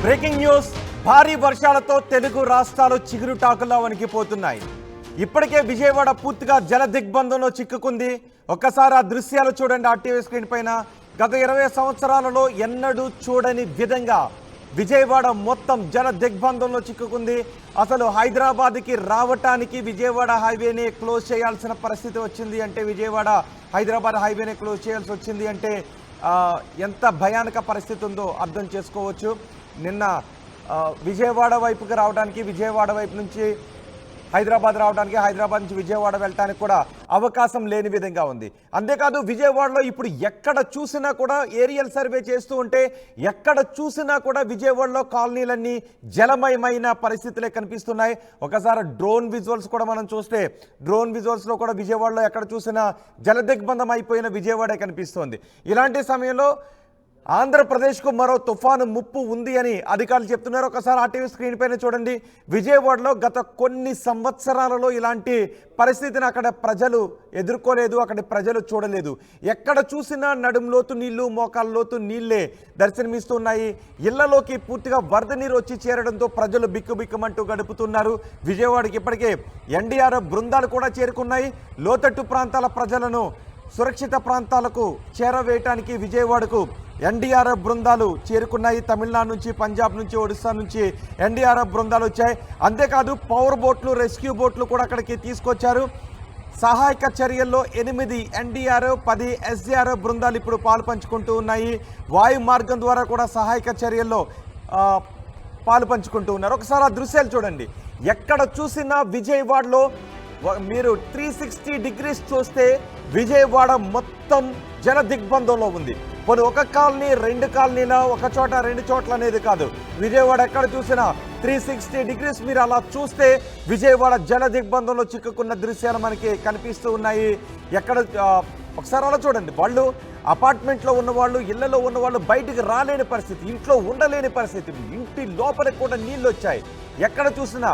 Breaking news. భారీ వర్షాలతో తెలుగు రాష్ట్రాలు చిగురుటాకులా వణికిపోతున్నాయి. ఇప్పటికే విజయవాడ పూర్తిగా జల దిగ్బంధంలో చిక్కుకుంది. ఒక్కసారి ఆ దృశ్యాలు చూడండి ఆర్టీవీ స్క్రీన్ పైన. గత 20 సంవత్సరాలలో ఎన్నడూ చూడని విధంగా విజయవాడ మొత్తం జల దిగ్బంధంలో చిక్కుకుంది. అసలు హైదరాబాద్కి రావటానికి విజయవాడ హైవేనే క్లోజ్ చేయాల్సిన పరిస్థితి వచ్చింది. అంటే విజయవాడ హైదరాబాద్ హైవేనే క్లోజ్ చేయాల్సి వచ్చింది అంటే ఎంత భయానక పరిస్థితి ఉందో అర్థం చేసుకోవచ్చు. నిన్న విజయవాడ వైపుకి రావడానికి, విజయవాడ వైపు నుంచి హైదరాబాద్ రావడానికి, హైదరాబాద్ నుంచి విజయవాడ వెళ్ళడానికి కూడా అవకాశం లేని విధంగా ఉంది. అంతేకాదు విజయవాడలో ఇప్పుడు ఎక్కడ చూసినా కూడా ఏరియల్ సర్వే చేస్తూ ఉంటే ఎక్కడ చూసినా కూడా విజయవాడలో కాలనీలన్నీ జలమయమైన పరిస్థితులే కనిపిస్తున్నాయి. ఒకసారి డ్రోన్ విజువల్స్ కూడా మనం చూస్తే డ్రోన్ విజువల్స్లో కూడా విజయవాడలో ఎక్కడ చూసినా జల దిగ్బంధం అయిపోయిన విజయవాడే కనిపిస్తోంది. ఇలాంటి సమయంలో ఆంధ్రప్రదేశ్కు మరో తుఫాను ముప్పు ఉంది అని అధికారులు చెప్తున్నారు. ఒకసారి ఆర్టీవీ స్క్రీన్ పైన చూడండి. విజయవాడలో గత కొన్ని సంవత్సరాలలో ఇలాంటి పరిస్థితిని అక్కడ ప్రజలు ఎదుర్కోలేదు, అక్కడ ప్రజలు చూడలేదు. ఎక్కడ చూసినా నడుంలోతు నీళ్లు, మోకాళ్ళలోతు నీళ్లే దర్శనమిస్తున్నాయి. ఇళ్లలోకి పూర్తిగా వరద నీరు వచ్చి చేరడంతో ప్రజలు బిక్కుబిక్కుమంటూ గడుపుతున్నారు. విజయవాడకి ఇప్పటికే ఎన్డీఆర్ఎఫ్ బృందాలు కూడా చేరుకున్నాయి. లోతట్టు ప్రాంతాల ప్రజలను సురక్షిత ప్రాంతాలకు చేరవేయటానికి విజయవాడకు ఎన్డీఆర్ఎఫ్ బృందాలు చేరుకున్నాయి. తమిళనాడు నుంచి, పంజాబ్ నుంచి, ఒడిశా నుంచి ఎన్డీఆర్ఎఫ్ బృందాలు వచ్చాయి. అంతేకాదు పవర్ బోట్లు, రెస్క్యూ బోట్లు కూడా అక్కడికి తీసుకొచ్చారు. సహాయక చర్యల్లో 8 ఎన్డీఆర్ఎఫ్, 10 ఎస్డీఆర్ఎఫ్ బృందాలు ఇప్పుడు పాలు పంచుకుంటూ ఉన్నాయి. వాయు మార్గం ద్వారా కూడా సహాయక చర్యల్లో పాలు పంచుకుంటూ ఉన్నారు. ఒకసారి ఆ దృశ్యాలు చూడండి. ఎక్కడ చూసినా విజయవాడలో మీరు 360 డిగ్రీస్ చూస్తే విజయవాడ మొత్తం జల దిగ్బంధంలో ఉంది. కొన్ని ఒక కాలనీ, 2 కాలనీల, ఒక చోట 2 చోట్ల అనేది కాదు. విజయవాడ ఎక్కడ చూసినా 360 డిగ్రీస్ మీరు అలా చూస్తే విజయవాడ జల దిగ్బంధంలో చిక్కుకున్న దృశ్యాలు మనకి కనిపిస్తూ ఉన్నాయి. ఎక్కడ ఒకసారి అలా చూడండి. వాళ్ళు అపార్ట్మెంట్లో ఉన్నవాళ్ళు, ఇళ్లలో ఉన్నవాళ్ళు బయటికి రాలేని పరిస్థితి, ఇంట్లో ఉండలేని పరిస్థితి, ఇంటి లోపలికి కూడా నీళ్ళు వచ్చాయి. ఎక్కడ చూసినా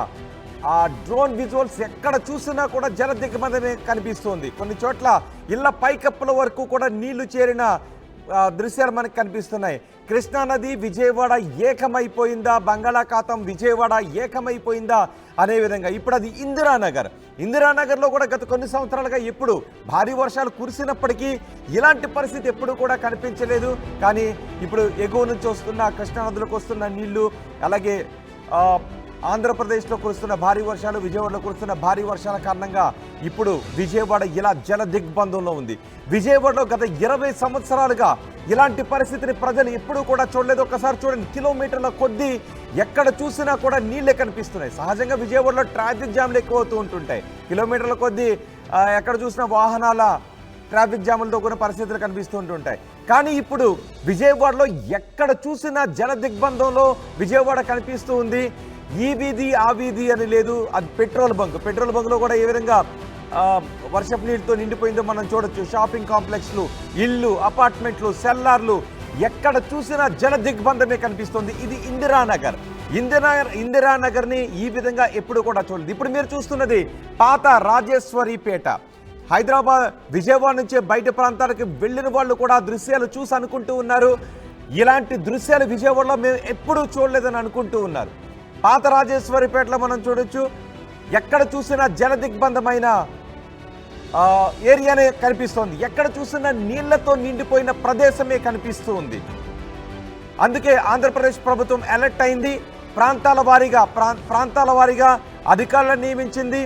ఆ డ్రోన్ విజువల్స్ ఎక్కడ చూసినా కూడా జల దిగ్బంధమే కనిపిస్తుంది. కొన్ని చోట్ల ఇళ్ల పైకప్పుల వరకు కూడా నీళ్లు చేరిన దృశ్యాలు మనకు కనిపిస్తున్నాయి. కృష్ణానది విజయవాడ ఏకమైపోయిందా, బంగాళాఖాతం విజయవాడ ఏకమైపోయిందా అనే విధంగా ఇప్పుడు అది ఇందిరానగర్లో కూడా గత కొన్ని సంవత్సరాలుగా ఎప్పుడు భారీ వర్షాలు కురిసినప్పటికీ ఇలాంటి పరిస్థితి ఎప్పుడు కూడా కనిపించలేదు. కానీ ఇప్పుడు ఎగువ నుంచి వస్తున్న కృష్ణానదిలోకి వస్తున్న నీళ్లు, అలాగే ఆంధ్రప్రదేశ్లో కురుస్తున్న భారీ వర్షాలు, విజయవాడలో కురుస్తున్న భారీ వర్షాల కారణంగా ఇప్పుడు విజయవాడ ఇలా జల దిగ్బంధంలో ఉంది. విజయవాడలో గత 20 సంవత్సరాలుగా ఇలాంటి పరిస్థితిని ప్రజలు ఎప్పుడూ కూడా చూడలేదు. ఒకసారి చూడండి, కిలోమీటర్ల కొద్దీ ఎక్కడ చూసినా కూడా నీళ్ళే కనిపిస్తున్నాయి. సహజంగా విజయవాడలో ట్రాఫిక్ జామ్లు ఎక్కువ అవుతూ ఉంటుంటాయి. కిలోమీటర్ల కొద్దీ ఎక్కడ చూసినా వాహనాల ట్రాఫిక్ జాములతో కూడా పరిస్థితులు కనిపిస్తూ ఉంటుంటాయి. కానీ ఇప్పుడు విజయవాడలో ఎక్కడ చూసినా జల దిగ్బంధంలో విజయవాడ కనిపిస్తూ ఉంది. ఈ వీధి ఆ వీధి అని లేదు, అది పెట్రోల్ బంక్లో కూడా ఏ విధంగా వర్షపు నీళ్ళతో నిండిపోయిందో మనం చూడొచ్చు. షాపింగ్ కాంప్లెక్స్లు, ఇళ్ళు, అపార్ట్మెంట్లు, సెల్లార్లు ఎక్కడ చూసినా జల దిగ్బంధమే కనిపిస్తుంది. ఇది ఇందిరానగర్ని ఈ విధంగా ఎప్పుడు కూడా చూడలేదు. ఇప్పుడు మీరు చూస్తున్నది పాత రాజేశ్వరిపేట. విజయవాడ నుంచే బయట ప్రాంతాలకు వెళ్ళిన వాళ్ళు కూడా ఆ దృశ్యాలు చూసి అనుకుంటూ ఉన్నారు, ఇలాంటి దృశ్యాలు విజయవాడలో మేము ఎప్పుడూ చూడలేదని అనుకుంటూ ఉన్నారు. పాత రాజేశ్వరిపేటలో మనం చూడొచ్చు, ఎక్కడ చూసినా జల దిగ్బంధమైన ఏరియానే కనిపిస్తోంది. ఎక్కడ చూసినా నీళ్లతో నిండిపోయిన ప్రదేశమే కనిపిస్తూ ఉంది. అందుకే ఆంధ్రప్రదేశ్ ప్రభుత్వం అలర్ట్ అయింది. ప్రాంతాల వారీగా అధికారులను నియమించింది.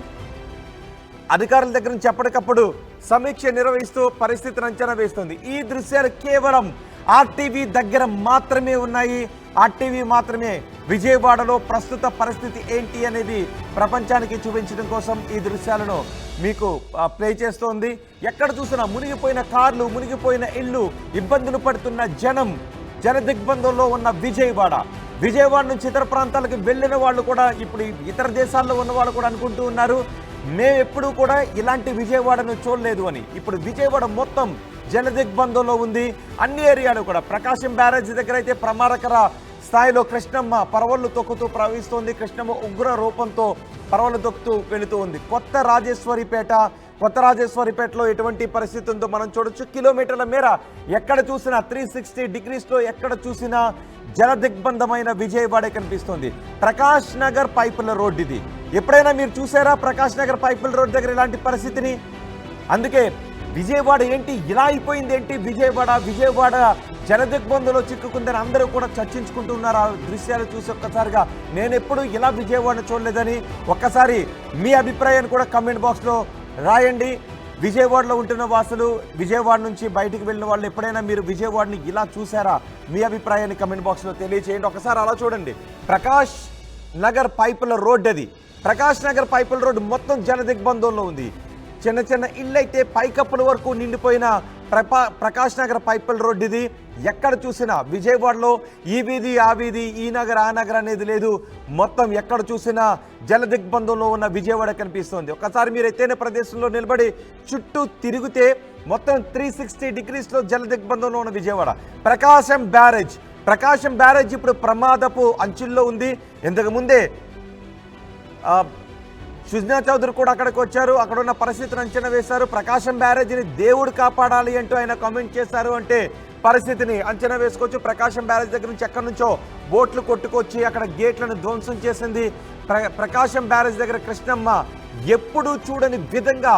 అధికారుల దగ్గర నుంచి ఎప్పటికప్పుడు సమీక్ష నిర్వహిస్తూ పరిస్థితిని అంచనా వేస్తుంది. ఈ దృశ్యాలు కేవలం ఆర్టీవీ దగ్గర మాత్రమే ఉన్నాయి. ఆర్టీవీ మాత్రమే విజయవాడలో ప్రస్తుత పరిస్థితి ఏంటి అనేది ప్రపంచానికి చూపించడం కోసం ఈ దృశ్యాలను మీకు ప్లే చేస్తోంది. ఎక్కడ చూసినా మునిగిపోయిన కార్లు, మునిగిపోయిన ఇళ్ళు, ఇబ్బందులు పడుతున్న జనం, జల దిగ్బంధంలో ఉన్న విజయవాడ నుంచి ఇతర ప్రాంతాలకు వెళ్ళిన వాళ్ళు కూడా, ఇప్పుడు ఇతర దేశాల్లో ఉన్న వాళ్ళు కూడా అనుకుంటూ ఉన్నారు, మేము ఎప్పుడూ కూడా ఇలాంటి విజయవాడను చూడలేదు అని. ఇప్పుడు విజయవాడ మొత్తం జల దిగ్బంధంలో ఉంది. అన్ని ఏరియాలు కూడా, ప్రకాశం బ్యారేజ్ దగ్గర అయితే ప్రమాదకర స్థాయిలో కృష్ణమ్మ పరవళ్లు తొక్కుతూ ప్రవహిస్తోంది. కృష్ణమ్మ ఉగ్ర రూపంతో పరవళ్లు తొక్కుతూ వెళుతూ ఉంది. కొత్త రాజేశ్వరిపేట, కొత్తరాజేశ్వరిపేటలో ఎటువంటి పరిస్థితి ఉందో మనం చూడొచ్చు. కిలోమీటర్ల మేర ఎక్కడ చూసినా 360 డిగ్రీస్లో ఎక్కడ చూసినా జలదిగ్బంధమైన విజయవాడ కనిపిస్తుంది. ప్రకాష్ నగర్ పైపుల రోడ్ ఇది. ఎప్పుడైనా మీరు చూసారా ప్రకాష్ నగర్ పైపుల రోడ్ దగ్గర ఇలాంటి పరిస్థితిని? అందుకే విజయవాడ ఏంటి ఇలా అయిపోయింది, ఏంటి విజయవాడ జలదిగ్బంధంలో చిక్కుకుందని అందరూ కూడా చర్చించుకుంటున్నారు. ఆ దృశ్యాలు చూసి ఒక్కసారిగా నేను ఎప్పుడు ఇలా విజయవాడ చూడలేదని ఒక్కసారి మీ అభిప్రాయాన్ని కూడా కమెంట్ బాక్స్లో రాయండి. విజయవాడలో ఉంటున్న వాసులు, విజయవాడ నుంచి బయటికి వెళ్ళిన వాళ్ళు ఎప్పుడైనా మీరు విజయవాడని ఇలా చూసారా? మీ అభిప్రాయాన్ని కమెంట్ బాక్స్లో తెలియచేయండి. ఒకసారి అలా చూడండి. ప్రకాష్ నగర్ పైపుల రోడ్ అది. ప్రకాష్ నగర్ పైపుల రోడ్డు మొత్తం జలదిగ్బంధంలో ఉంది. చిన్న చిన్న ఇళ్ళు అయితే పైకప్పుల వరకు నిండిపోయిన ప్రకాష్ నగర్ పైపుల రోడ్డు ఇది. ఎక్కడ చూసినా విజయవాడలో ఈ వీధి ఆ వీధి, ఈ నగర్ ఆ నగర్ అనేది లేదు. మొత్తం ఎక్కడ చూసినా జలదిగ్బంధంలో ఉన్న విజయవాడ కనిపిస్తుంది. ఒకసారి మీరు ఎత్తైన ప్రదేశంలో నిలబడి చుట్టూ తిరిగితే మొత్తం 360 డిగ్రీస్లో జలదిగ్బంధంలో ఉన్న విజయవాడ. ప్రకాశం బ్యారేజ్ ఇప్పుడు ప్రమాదపు అంచుల్లో ఉంది. ఇంతకు ముందే సుజనా చౌదరి కూడా అక్కడికి వచ్చారు. అక్కడ ఉన్న పరిస్థితిని అంచనా వేశారు. ప్రకాశం బ్యారేజీని దేవుడు కాపాడాలి అంటూ ఆయన కామెంట్ చేశారు. అంటే పరిస్థితిని అంచనా వేసుకోవచ్చు. ప్రకాశం బ్యారేజ్ దగ్గర నుంచి ఎక్కడి నుంచో బోట్లు కొట్టుకొచ్చి అక్కడ గేట్లను ధ్వంసం చేసింది. ప్రకాశం బ్యారేజ్ దగ్గర కృష్ణమ్మ ఎప్పుడూ చూడని విధంగా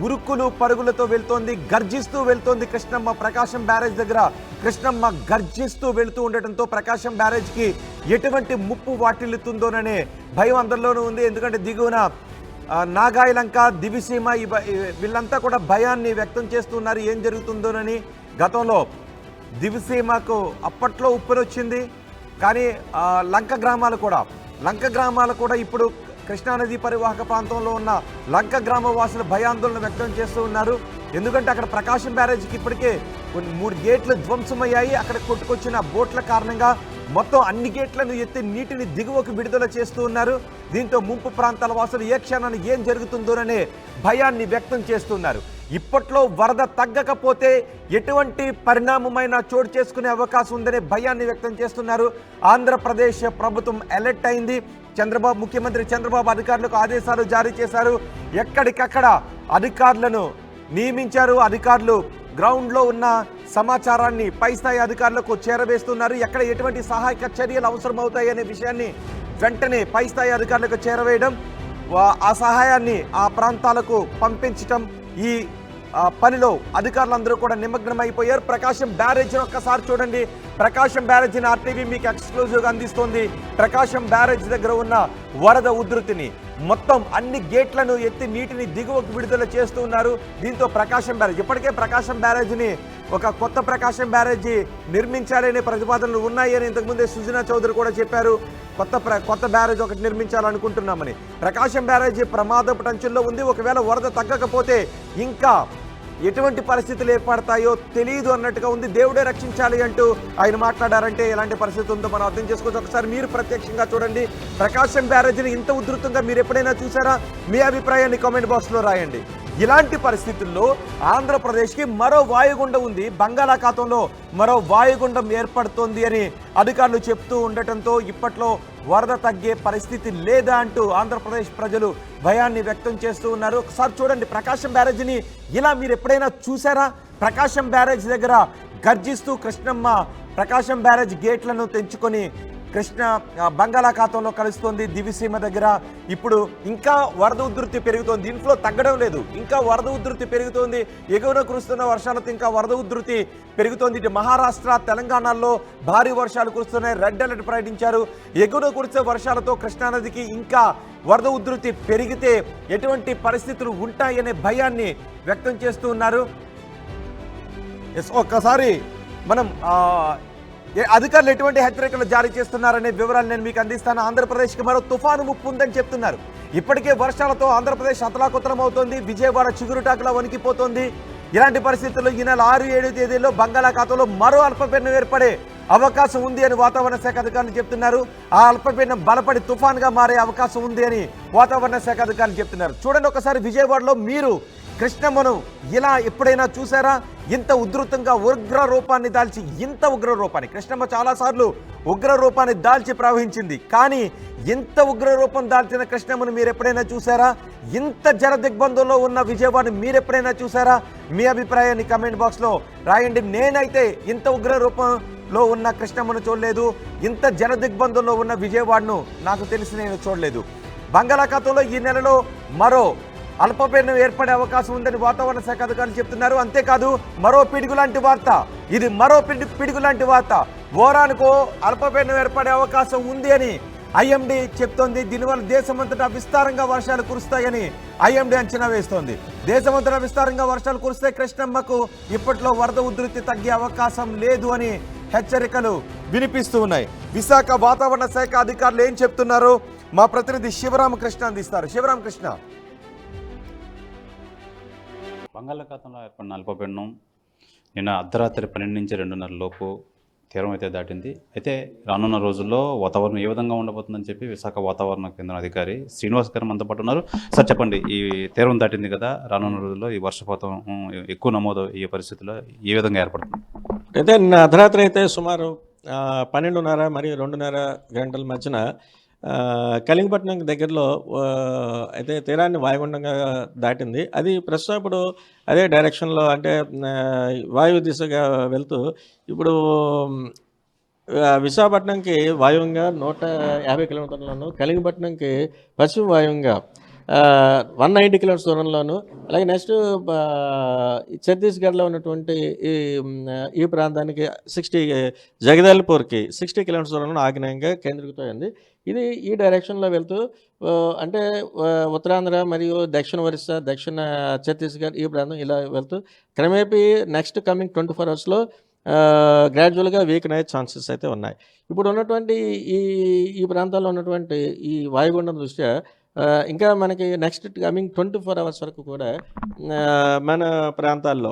ఉరుకులు పరుగులతో వెళ్తోంది, గర్జిస్తూ వెళ్తోంది కృష్ణమ్మ. ప్రకాశం బ్యారేజ్ దగ్గర కృష్ణమ్మ గర్జిస్తూ వెళుతూ ఉండటంతో ప్రకాశం బ్యారేజ్కి ఎటువంటి ముప్పు వాటిల్లుతుందోననే భయం అందరిలోనూ ఉంది. ఎందుకంటే దిగువన నాగాయలంక, దివిసీమ వీళ్ళంతా కూడా భయాన్ని వ్యక్తం చేస్తున్నారు ఏం జరుగుతుందోనని. గతంలో దివిసీమకు అప్పట్లో ఉప్పెనొచ్చింది. కానీ లంక గ్రామాలు కూడా ఇప్పుడు కృష్ణానది పరివాహక ప్రాంతంలో ఉన్న లంక గ్రామ వాసులు భయాందోళన వ్యక్తం చేస్తూ ఉన్నారు. ఎందుకంటే అక్కడ ప్రకాశం బ్యారేజ్కి ఇప్పటికే 3 గేట్లు ధ్వంసమయ్యాయి. అక్కడ కొట్టుకొచ్చిన బోట్ల కారణంగా మొత్తం అన్ని గేట్లను ఎత్తి నీటిని దిగువకు విడుదల చేస్తూ ఉన్నారు. దీంతో ముంపు ప్రాంతాల వాసులు ఏ క్షణాన్ని ఏం జరుగుతుందోననే భయాన్ని వ్యక్తం చేస్తున్నారు. ఇప్పట్లో వరద తగ్గకపోతే ఎటువంటి పరిణామమైన చోటు చేసుకునే అవకాశం ఉందనే భయాన్ని వ్యక్తం చేస్తున్నారు. ఆంధ్రప్రదేశ్ ప్రభుత్వం అలర్ట్ అయింది. ముఖ్యమంత్రి చంద్రబాబు అధికారులకు ఆదేశాలు జారీ చేశారు. ఎక్కడికక్కడ అధికారులను నియమించారు. అధికారులు గ్రౌండ్లో ఉన్న సమాచారాన్ని పై స్థాయి అధికారులకు చేరవేస్తున్నారు. ఎక్కడ ఎటువంటి సహాయక చర్యలు అవసరమవుతాయనే విషయాన్ని వెంటనే పై స్థాయి అధికారులకు చేరవేయడం, ఆ సహాయాన్ని ఆ ప్రాంతాలకు పంపించటం, ఈ పనిలో అధికారులందరూ కూడా నిమగ్నమైపోయారు. ప్రకాశం బ్యారేజ్ని ఒక్కసారి చూడండి. ప్రకాశం బ్యారేజ్ని ఆర్టీవీ మీకు ఎక్స్క్లూజివ్గా అందిస్తోంది. ప్రకాశం బ్యారేజ్ దగ్గర ఉన్న వరద ఉధృతిని మొత్తం అన్ని గేట్లను ఎత్తి నీటిని దిగువకు విడుదల చేస్తూ ఉన్నారు. దీంతో ప్రకాశం బ్యారేజ్ ఇప్పటికే ప్రకాశం బ్యారేజ్ని ఒక కొత్త ప్రకాశం బ్యారేజీ నిర్మించాలనే ప్రతిపాదనలు ఉన్నాయని ఇంతకుముందే సుజనా చౌదరి కూడా చెప్పారు. కొత్త బ్యారేజ్ ఒకటి నిర్మించాలనుకుంటున్నామని. ప్రకాశం బ్యారేజీ ప్రమాదపు అంచుల్లో ఉంది. ఒకవేళ వరద తగ్గకపోతే ఇంకా ఎటువంటి పరిస్థితులు ఏర్పడతాయో తెలియదు అన్నట్టుగా ఉంది. దేవుడే రక్షించాలి అంటూ ఆయన మాట్లాడారంటే ఎలాంటి పరిస్థితి ఉందో మనం అర్థం చేసుకోవచ్చు. ఒకసారి మీరు ప్రత్యక్షంగా చూడండి. ప్రకాశం బ్యారేజీని ఇంత ఉధృతంగా మీరు ఎప్పుడైనా చూసారా? మీ అభిప్రాయాన్ని కామెంట్ బాక్స్లో రాయండి. ఇలాంటి పరిస్థితుల్లో ఆంధ్రప్రదేశ్కి మరో వాయుగుండం ఉంది. బంగాళాఖాతంలో మరో వాయుగుండం ఏర్పడుతోంది అని అధికారులు చెప్తూ ఉండటంతో ఇప్పట్లో వరద తగ్గే పరిస్థితి లేదా అంటూ ఆంధ్రప్రదేశ్ ప్రజలు భయాన్ని వ్యక్తం చేస్తూ ఉన్నారు. ఒకసారి చూడండి ప్రకాశం బ్యారేజీని ఇలా మీరు ఎప్పుడైనా చూసారా? ప్రకాశం బ్యారేజ్ దగ్గర గర్జిస్తూ కృష్ణమ్మ ప్రకాశం బ్యారేజ్ గేట్లను తెంచుకొని బంగాళాఖాతంలో కలుస్తోంది. దివిసీమ దగ్గర ఇప్పుడు ఇంకా వరద ఉధృతి పెరుగుతోంది. ఇన్ఫ్లో తగ్గడం లేదు, ఇంకా వరద ఉధృతి పెరుగుతోంది. ఎగువన కురుస్తున్న వర్షాలతో ఇంకా వరద ఉధృతి పెరుగుతోంది. ఇటు మహారాష్ట్ర, తెలంగాణలో భారీ వర్షాలు కురుస్తున్నాయి. రెడ్ అలర్ట్ ప్రకటించారు. ఎగువన కురిసే వర్షాలతో కృష్ణానదికి ఇంకా వరద ఉధృతి పెరిగితే ఎటువంటి పరిస్థితులు ఉంటాయనే భయాన్ని వ్యక్తం చేస్తూ ఉన్నారు. ఒక్కసారి మనం అధికారులు ఎటువంటి హెచ్చరికలు జారీ చేస్తున్నారనే వివరాలు నేను మీకు అందిస్తాను. ఆంధ్రప్రదేశ్కి మరో తుఫాను ముప్పు ఉందని చెప్తున్నారు. ఇప్పటికే వర్షాలతో ఆంధ్రప్రదేశ్ అతలాకుతలం అవుతోంది. విజయవాడ చిగురుటాకులా వణికిపోతోంది. ఇలాంటి పరిస్థితుల్లో ఈ నెల 6-7 తేదీల్లో బంగాళాఖాతంలో మరో అల్పపీడనం ఏర్పడే అవకాశం ఉంది అని వాతావరణ శాఖ అధికారులు చెప్తున్నారు. ఆ అల్పపీడనం బలపడి తుఫాన్గా మారే అవకాశం ఉంది అని వాతావరణ శాఖ అధికారులు చెప్తున్నారు. చూడండి ఒకసారి విజయవాడలో మీరు కృష్ణమ్మను ఇలా ఎప్పుడైనా చూసారా? ఇంత ఉధృతంగా ఉగ్ర రూపాన్ని దాల్చి, ఇంత ఉగ్ర రూపాన్ని కృష్ణమ్మ చాలాసార్లు ఉగ్ర రూపాన్ని దాల్చి ప్రవహించింది, కానీ ఇంత ఉగ్ర రూపం దాల్చిన కృష్ణమ్మను మీరు ఎప్పుడైనా చూసారా? ఇంత జనదిగ్బంధంలో ఉన్న విజయవాడని మీరు ఎప్పుడైనా చూసారా? మీ అభిప్రాయాన్ని కమెంట్ బాక్స్లో రాయండి. నేనైతే ఇంత ఉగ్ర రూపంలో ఉన్న కృష్ణమ్మను చూడలేదు, ఇంత జనదిగ్బంధంలో ఉన్న విజయవాడను నాకు తెలిసి నేను చూడలేదు. బంగాళాఖాతంలో ఈ నెలలో మరో అల్పపీడనం ఏర్పడే అవకాశం ఉందని వాతావరణ శాఖ అధికారులు చెప్తున్నారు. అంతేకాదు, మరో పిడుగు లాంటి వార్త, ఇది మరో పిడుగు లాంటి వార్త. ఓరానుకో అల్పపీడనం ఏర్పడే అవకాశం ఉంది అని ఐఎండీ చెప్తోంది. దీనివల్ల దేశమంతటా విస్తారంగా వర్షాలు కురుస్తాయని ఐఎండీ అంచనా వేస్తోంది. దేశమంతటా విస్తారంగా వర్షాలు కురిస్తే కృష్ణమ్మకు ఇప్పట్లో వరద ఉధృతి తగ్గే అవకాశం లేదు అని హెచ్చరికలు వినిపిస్తూ ఉన్నాయి. విశాఖ వాతావరణ శాఖ అధికారులు ఏం చెప్తున్నారు మా ప్రతినిధి శివరామకృష్ణ అందిస్తారు. శివరామకృష్ణ, బంగాళాఖాతంలో ఏర్పడిన అల్పపీడనం నిన్న అర్ధరాత్రి 12 నుంచి 2:30 లోపు తీరం అయితే దాటింది. అయితే రానున్న రోజుల్లో వాతావరణం ఏ విధంగా ఉండబోతుందని చెప్పి విశాఖ వాతావరణ కేంద్రం అధికారి శ్రీనివాస్ గారు మనతో పాటు ఉన్నారు. సార్ చెప్పండి, ఈ తీరం దాటింది కదా, రానున్న రోజుల్లో ఈ వర్షపాతం ఎక్కువ నమోదు ఈ పరిస్థితుల్లో ఏ విధంగా ఏర్పడుతుంది? అయితే నిన్న అర్ధరాత్రి అయితే సుమారు 12:30 మరియు 2:30 గంటల మధ్యన కలింగపట్నం దగ్గరలో అయితే తీరాన్ని వాయుగుండంగా దాటింది. అది ప్రస్తుతం ఇప్పుడు అదే డైరెక్షన్లో, అంటే వాయు దిశగా వెళ్తూ ఇప్పుడు విశాఖపట్నంకి వాయువ్యంగా 150 కిలోమీటర్లను, కలింగపట్నంకి పశ్చిమ వాయువ్యంగా 190 కిలోమీటర్స్ దూరంలోను, అలాగే నెక్స్ట్ ఛత్తీస్గఢ్లో ఉన్నటువంటి ఈ ప్రాంతానికి జగదల్పూర్కి 60 కిలోమీటర్స్ దూరంలో ఆగ్నేయంగా కేంద్రీకృతమైంది. ఇది ఈ డైరెక్షన్లో వెళ్తూ అంటే ఉత్తరాంధ్ర మరియు దక్షిణ ఒరిస్సా, దక్షిణ ఛత్తీస్గఢ్ ఈ ప్రాంతం ఇలా వెళ్తూ క్రమేపీ నెక్స్ట్ కమింగ్ 24 అవర్స్లో గ్రాడ్యువల్గా వీకెన్ అయ్యే ఛాన్సెస్ అయితే ఉన్నాయి. ఇప్పుడు ఉన్నటువంటి ఈ ప్రాంతాల్లో ఉన్నటువంటి ఈ వాయుగుండం దృష్ట్యా ఇంకా మనకి నెక్స్ట్ కమింగ్ 24 అవర్స్ వరకు కూడా మన ప్రాంతాల్లో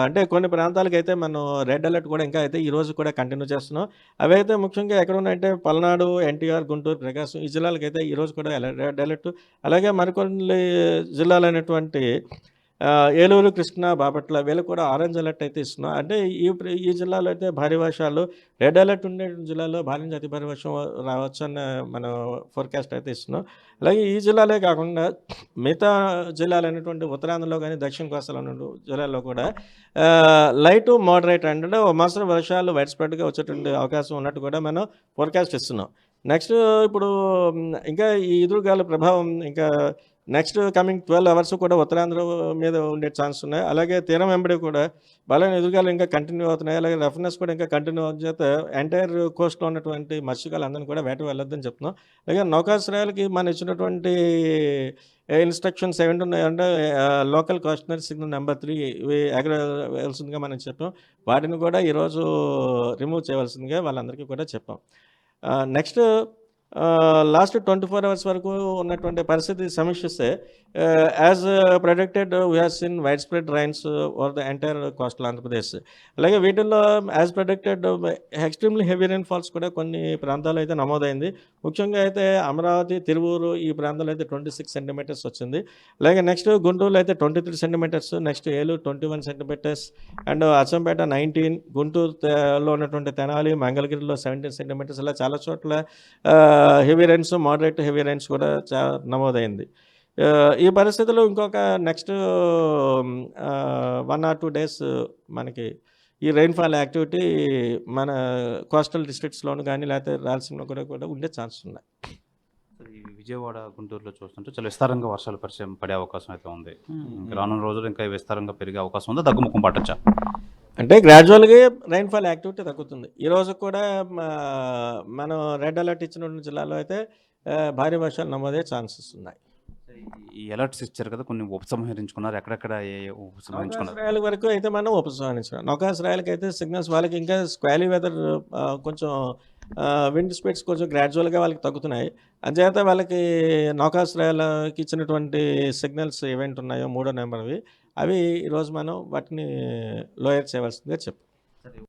అంటే కొన్ని ప్రాంతాలకు అయితే మనం రెడ్ అలర్ట్ కూడా ఇంకా అయితే ఈరోజు కూడా కంటిన్యూ చేస్తున్నాం. అవి అయితే ముఖ్యంగా ఎక్కడ ఉన్నాయంటే పల్నాడు, ఎన్టీఆర్, గుంటూరు, ప్రకాశం ఈ జిల్లాలకైతే ఈరోజు కూడా రెడ్ అలర్ట్. అలాగే మరికొన్ని జిల్లాలైనటువంటి ఏలూరు, కృష్ణా, బాపట్ల వీళ్ళకి కూడా ఆరెంజ్ అలర్ట్ అయితే ఇస్తున్నాం. అంటే ఈ జిల్లాలో అయితే భారీ వర్షాలు, రెడ్ అలర్ట్ ఉండే జిల్లాలో భారీ నుంచి అతి భారీ వర్షం రావచ్చు అన్న మనం ఫోర్కాస్ట్ అయితే ఇస్తున్నాం. అలాగే ఈ జిల్లాలే కాకుండా మిగతా జిల్లాలైనటువంటి ఉత్తరాంధ్రలో కానీ దక్షిణ కోస్తాలో ఉన్న జిల్లాల్లో కూడా లైట్ టు మోడరేట్ అంటే ఓ మోస్తరు వర్షాలు వైడ్ స్ప్రెడ్గా వచ్చేటువంటి అవకాశం ఉన్నట్టు కూడా మనం ఫోర్కాస్ట్ ఇస్తున్నాం. నెక్స్ట్ ఇప్పుడు ఇంకా ఈ ఎదురుగాల ప్రభావం ఇంకా నెక్స్ట్ కమింగ్ 12 అవర్స్ కూడా ఉత్తరాంధ్ర మీద ఉండే ఛాన్స్ ఉన్నాయి. అలాగే తీరం వెంబడి కూడా బలమైన ఎదురుగాలు ఇంకా కంటిన్యూ అవుతున్నాయి. అలాగే రఫ్నెస్ కూడా ఇంకా కంటిన్యూ అవుతున్న చేత ఎంటైర్ కోస్ట్లో ఉన్నటువంటి మత్స్యకారులు అందరినీ కూడా వేట వెళ్ళొద్దని చెప్తున్నాం. అలాగే నౌకాశ్రయాలకి మనం ఇచ్చినటువంటి ఇన్స్ట్రక్షన్స్ ఏమిటి ఉన్నాయంటే లోకల్ కాస్టనరీ సిగ్నల్ నెంబర్ 3 ఇవి ఎగరవలసిందిగా మనం చెప్పాం. వాటిని కూడా ఈరోజు రిమూవ్ చేయవలసిందిగా వాళ్ళందరికీ కూడా చెప్పాం. నెక్స్ట్ లాస్ట్ 24 అవర్స్ వరకు ఉన్నటువంటి పరిస్థితి సమీక్షిస్తే as predicted we have seen wide spread rains over the entire coastal Andhra Pradesh. అలాగే వీటిల్లో as predicted extremely heavy rain falls కూడా కొన్ని ప్రాంతాలు అయితే నమోదైంది. ముఖ్యంగా అయితే అమరావతి, తిరువూరు ఈ ప్రాంతాల్లో అయితే 26 సెంటీమీటర్స్ వచ్చింది. అలాగే నెక్స్ట్ గుంటూరులో అయితే 23 centimetres, next Eluru 21 centimetres and Achampet 19, గుంటూరులో ఉన్నటువంటి తెనాలి, మంగళగిరిలో 17 సెంటీమీటర్స్, ఇలా చాలా చోట్ల heavy rains, moderate heavy rains కూడా నమోదైంది. ఈ పరిస్థితుల్లో ఇంకొక నెక్స్ట్ 1 or 2 డేస్ మనకి ఈ రెయిన్ఫాల్ యాక్టివిటీ మన కోస్టల్ డిస్ట్రిక్ట్స్లోను కానీ లేకపోతే రాయలసీమలో కూడా ఉండే ఛాన్స్ ఉన్నాయి. ఈ విజయవాడ, గుంటూరులో చూస్తుంటే చాలా విస్తారంగా వర్షాలు పడే అవకాశం అయితే ఉంది. రానున్న రోజులు ఇంకా విస్తారంగా పెరిగే అవకాశం ఉందా, తగ్గుముఖం పట్టచ్చా? అంటే గ్రాడ్యువల్గా రెయిన్ఫాల్ యాక్టివిటీ తగ్గుతుంది. ఈరోజు కూడా మనం రెడ్ అలర్ట్ ఇచ్చిన జిల్లాలో అయితే భారీ వర్షాలు నమోదయ్యే ఛాన్సెస్ ఉన్నాయి. ఈ అలర్ట్స్ ఇచ్చారు కదా, కొన్ని ఉపసంహరించుకున్నారు, ఎక్కడెక్కడ ఉపసంహరించుకున్నారు? నౌకాశ్రయాల వరకు అయితే మనం ఉపసంహరించుకున్నాం. నౌకాశ్రయాలకి అయితే సిగ్నల్స్ వాళ్ళకి ఇంకా స్క్వాలీ వెదర్ కొంచెం విండ్ స్పీడ్స్ కొంచెం గ్రాడ్యువల్గా వాళ్ళకి తగ్గుతున్నాయి. అంచేత వాళ్ళకి నౌకాశ్రయాలకి ఇచ్చినటువంటి సిగ్నల్స్ ఏవెంట్ ఉన్నాయో 3వ నెంబర్వి అవి ఈరోజు మనం వాటిని లోయర్ చేయవలసిందిగా చెప్పాం.